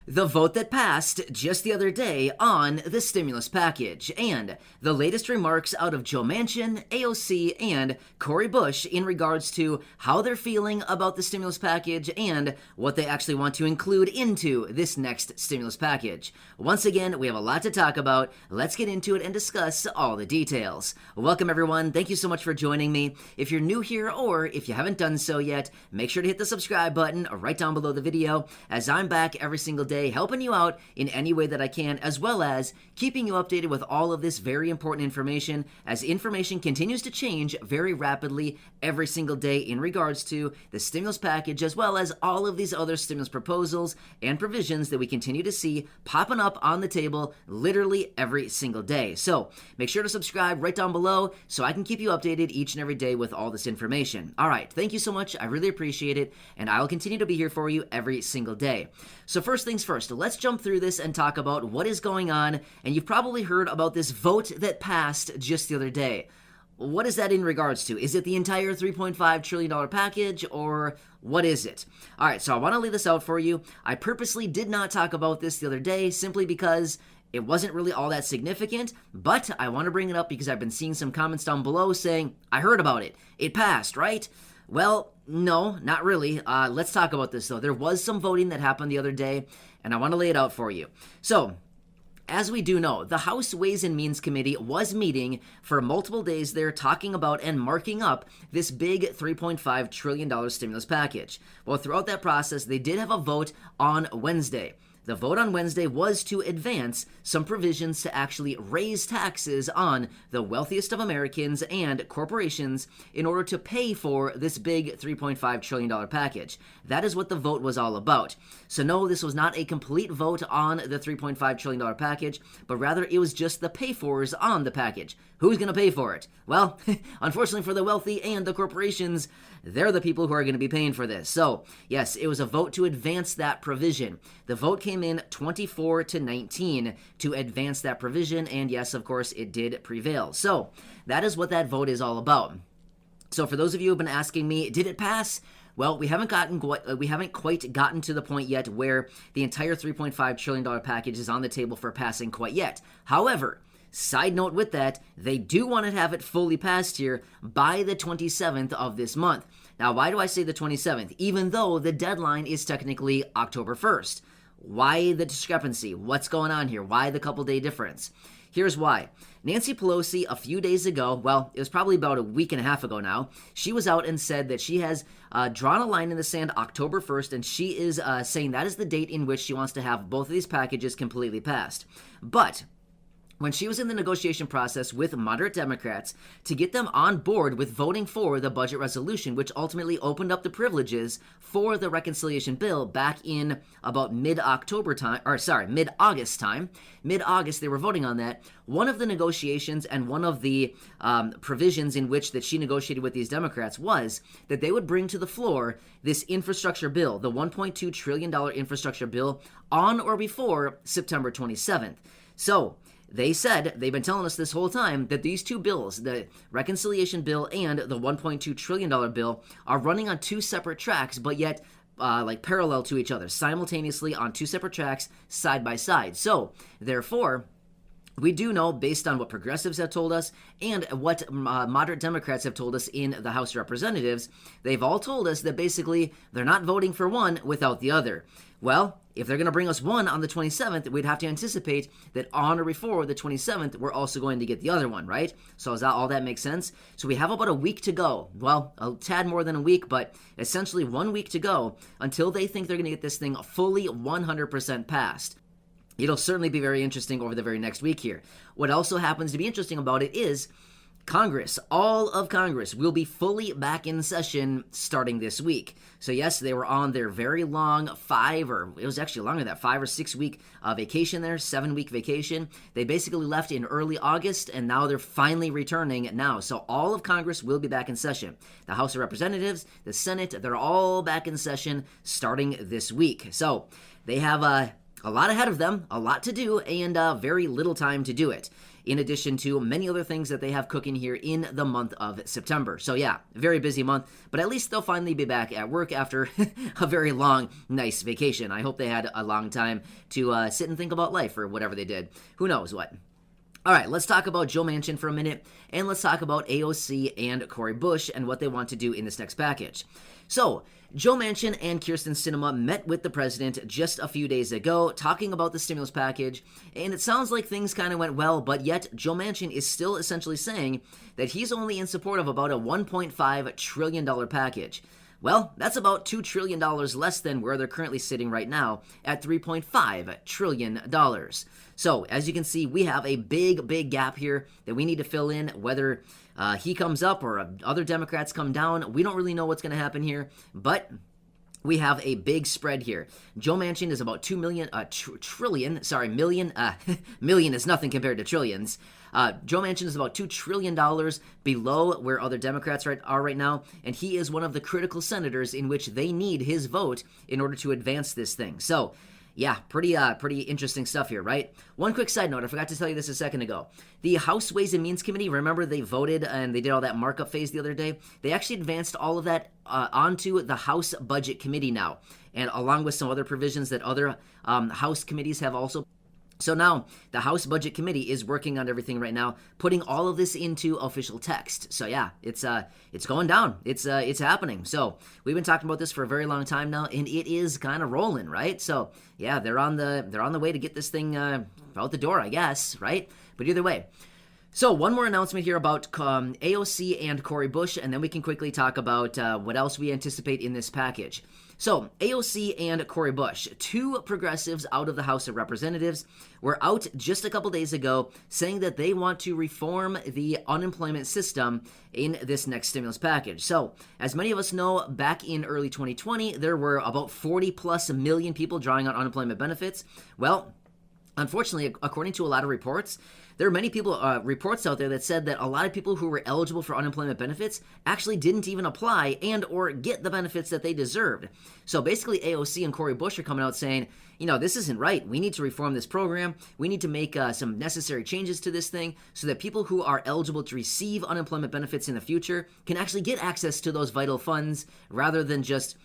The vote that passed just the other day on the stimulus package, and the latest remarks out of Joe Manchin, AOC, and Cori Bush in regards to how they're feeling about the stimulus package and what they actually want to include into this next stimulus package. Once again, we have a lot to talk about. Let's get into it and discuss all the details. Welcome everyone. Thank you so much for joining me. If you're new here or if you haven't done so yet, make sure to hit the subscribe button right down below the video, as I'm back every single day helping you out in any way that I can, as well as keeping you updated with all of this very important information, as information continues to change very rapidly every single day in regards to the stimulus package, as well as all of these other stimulus proposals and provisions that we continue to see popping up on the table literally every single day. So make sure to subscribe right down below so I can keep you updated each and every day with all this information. All right, thank you so much. I really appreciate it, and I will continue to be here for you every single day. So first things first, let's jump through this and talk about what is going on. And you've probably heard about this vote that passed just the other day. What is that in regards to? Is it the entire $3.5 trillion package, or what is it? All right, so I want to lay this out for you. I purposely did not talk about this the other day simply because it wasn't really all that significant, but I want to bring it up because I've been seeing some comments down below saying, I heard about it. It passed, right? Well, no, not really. Let's talk about this, though. There was some voting that happened the other day, and I want to lay it out for you. So, as we do know, the House Ways and Means Committee was meeting for multiple days there, talking about and marking up this big $3.5 trillion stimulus package. Well, throughout that process, they did have a vote on Wednesday. The vote on Wednesday was to advance some provisions to actually raise taxes on the wealthiest of Americans and corporations in order to pay for this big $3.5 trillion package. That is what the vote was all about. So no, this was not a complete vote on the $3.5 trillion package, but rather it was just the pay-fors on the package. Who's going to pay for it? Well, unfortunately for the wealthy and the corporations, they're the people who are going to be paying for this. So, yes, it was a vote to advance that provision. The vote came in 24-19 to advance that provision, and yes, of course, it did prevail. So, that is what that vote is all about. So, for those of you who have been asking me, did it pass? Well, we haven't quite gotten to the point yet where the entire $3.5 trillion package is on the table for passing quite yet. However, side note with that, they do want to have it fully passed here by the 27th of this month. Now, why do I say the 27th? Even though the deadline is technically October 1st. Why the discrepancy? What's going on here? Why the couple-day difference? Here's why. Nancy Pelosi, a few days ago, well, it was probably about a week and a half ago now, she was out and said that she has drawn a line in the sand October 1st, and she is saying that is the date in which she wants to have both of these packages completely passed. But when she was in the negotiation process with moderate Democrats to get them on board with voting for the budget resolution, which ultimately opened up the privileges for the reconciliation bill back in about mid-August time. Mid-August, they were voting on that. One of the negotiations and one of the provisions in which that she negotiated with these Democrats was that they would bring to the floor this infrastructure bill, the $1.2 trillion infrastructure bill, on or before September 27th. So, they said, they've been telling us this whole time, that these two bills, the reconciliation bill and the $1.2 trillion bill, are running on two separate tracks, but yet parallel to each other, simultaneously on two separate tracks, side by side. So, therefore, we do know, based on what progressives have told us and what moderate Democrats have told us in the House of Representatives, they've all told us that basically they're not voting for one without the other. Well, if they're going to bring us one on the 27th, we'd have to anticipate that on or before the 27th, we're also going to get the other one, right? So does all that make sense? So we have about a week to go. Well, a tad more than a week, but essentially 1 week to go until they think they're going to get this thing fully 100% passed. It'll certainly be very interesting over the very next week here. What also happens to be interesting about it is Congress, all of Congress, will be fully back in session starting this week. So yes, they were on their very long 5 or 6 week vacation there, 7-week vacation. They basically left in early August, and now they're finally returning now. So all of Congress will be back in session. The House of Representatives, the Senate, they're all back in session starting this week. So they have a a lot ahead of them, a lot to do, and very little time to do it, in addition to many other things that they have cooking here in the month of September. So yeah, very busy month, but at least they'll finally be back at work after a very long, nice vacation. I hope they had a long time to sit and think about life or whatever they did. Who knows what. All right, let's talk about Joe Manchin for a minute, and let's talk about AOC and Cori Bush and what they want to do in this next package. So, Joe Manchin and Kyrsten Sinema met with the president just a few days ago, talking about the stimulus package, and it sounds like things kind of went well, but yet Joe Manchin is still essentially saying that he's only in support of about a $1.5 trillion package. Well, that's about $2 trillion less than where they're currently sitting right now at $3.5 trillion. So, as you can see, we have a big gap here that we need to fill in, whether he comes up or other Democrats come down. We don't really know what's going to happen here, but we have a big spread here. Joe Manchin is about million is nothing compared to trillions. Joe Manchin is about $2 trillion below where other Democrats are right now, and he is one of the critical senators in which they need his vote in order to advance this thing. So, yeah, pretty interesting stuff here, right? One quick side note, I forgot to tell you this a second ago. The House Ways and Means Committee, remember they voted and they did all that markup phase the other day? They actually advanced all of that onto the House Budget Committee now, and along with some other provisions that other House committees have also. So now, the House Budget Committee is working on everything right now, putting all of this into official text. So yeah, it's going down. It's happening. So we've been talking about this for a very long time now, and it is kind of rolling, right? So yeah, they're on the way to get this thing out the door, I guess, right? But either way. So one more announcement here about AOC and Cori Bush, and then we can quickly talk about what else we anticipate in this package. So, AOC and Cori Bush, two progressives out of the House of Representatives, were out just a couple days ago saying that they want to reform the unemployment system in this next stimulus package. So, as many of us know, back in early 2020, there were about 40 plus million people drawing on unemployment benefits. Well, unfortunately, according to a lot of reports, there are many reports out there that said that a lot of people who were eligible for unemployment benefits actually didn't even apply and or get the benefits that they deserved. So basically, AOC and Cori Bush are coming out saying, this isn't right. We need to reform this program. We need to make some necessary changes to this thing so that people who are eligible to receive unemployment benefits in the future can actually get access to those vital funds rather than just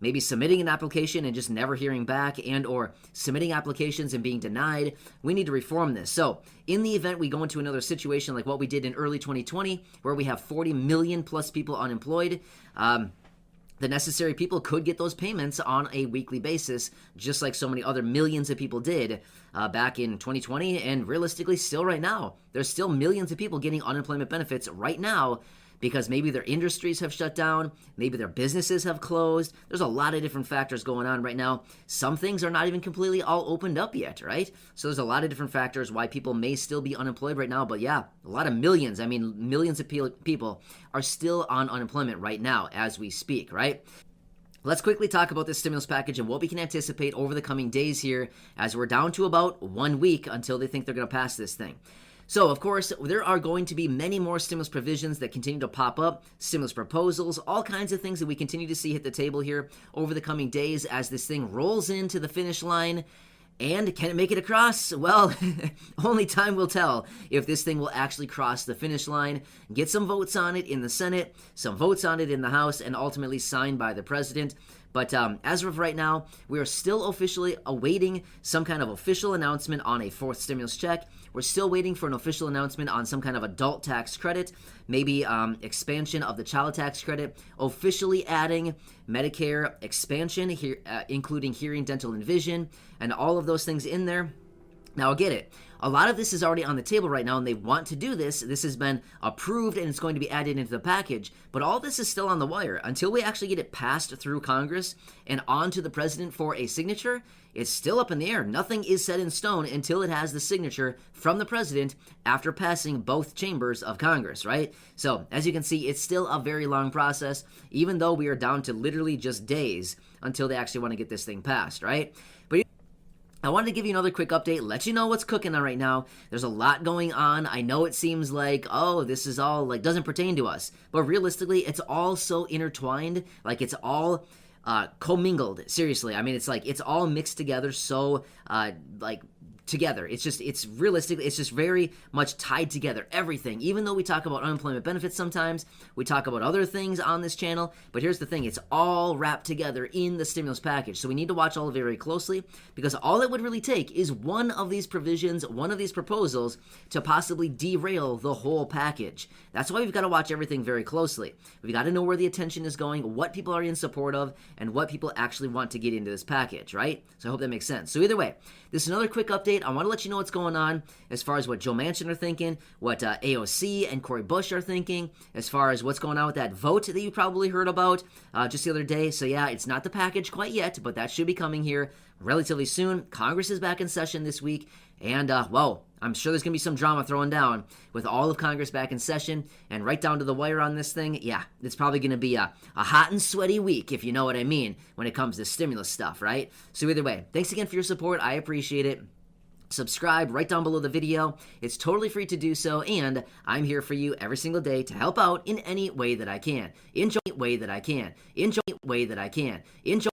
maybe submitting an application and just never hearing back and or submitting applications and being denied. We need to reform this. So in the event we go into another situation like what we did in early 2020, where we have 40 million plus people unemployed, the necessary people could get those payments on a weekly basis, just like so many other millions of people did back in 2020, and realistically still right now. There's still millions of people getting unemployment benefits right now because maybe their industries have shut down, maybe their businesses have closed. There's a lot of different factors going on right now. Some things are not even completely all opened up yet, right? So there's a lot of different factors why people may still be unemployed right now. But yeah, a lot of millions of people are still on unemployment right now as we speak, right? Let's quickly talk about this stimulus package and what we can anticipate over the coming days here, as we're down to about 1 week until they think they're going to pass this thing. So, of course, there are going to be many more stimulus provisions that continue to pop up, stimulus proposals, all kinds of things that we continue to see hit the table here over the coming days as this thing rolls into the finish line. And can it make it across? Well, only time will tell if this thing will actually cross the finish line, get some votes on it in the Senate, some votes on it in the House, and ultimately signed by the president. But as of right now, we are still officially awaiting some kind of official announcement on a fourth stimulus check. We're still waiting for an official announcement on some kind of adult tax credit, maybe expansion of the child tax credit, officially adding Medicare expansion, here, including hearing, dental, and vision, and all of those things in there. Now, get it. A lot of this is already on the table right now, and they want to do this. This has been approved, and it's going to be added into the package. But all this is still on the wire. Until we actually get it passed through Congress and onto the president for a signature, it's still up in the air. Nothing is set in stone until it has the signature from the president after passing both chambers of Congress, right? So, as you can see, it's still a very long process, even though we are down to literally just days until they actually want to get this thing passed, right? But I wanted to give you another quick update, let you know what's cooking on right now. There's a lot going on. I know it seems like, oh, this is all, doesn't pertain to us. But realistically, it's all so intertwined. It's all commingled. Seriously, I mean, it's like it's all mixed together. So like together. It's realistically, it's just very much tied together. Everything, even though we talk about unemployment benefits sometimes, we talk about other things on this channel, but here's the thing, it's all wrapped together in the stimulus package. So we need to watch all of it very closely, because all it would really take is one of these provisions, one of these proposals to possibly derail the whole package. That's why we've got to watch everything very closely. We've got to know where the attention is going, what people are in support of, and what people actually want to get into this package, right? So I hope that makes sense. So either way, this is another quick update. I want to let you know what's going on as far as what Joe Manchin are thinking, what AOC and Cory Bush are thinking, as far as what's going on with that vote that you probably heard about just the other day. So yeah, it's not the package quite yet, but that should be coming here relatively soon. Congress is back in session this week, and well, I'm sure there's going to be some drama thrown down with all of Congress back in session and right down to the wire on this thing. Yeah, it's probably going to be a hot and sweaty week, if you know what I mean, when it comes to stimulus stuff, right? So either way, thanks again for your support. I appreciate it. Subscribe right down below the video. It's totally free to do so, and I'm here for you every single day to help out in any way that I can. Enjoy way that I can. Enjoy way that I can. Enjoy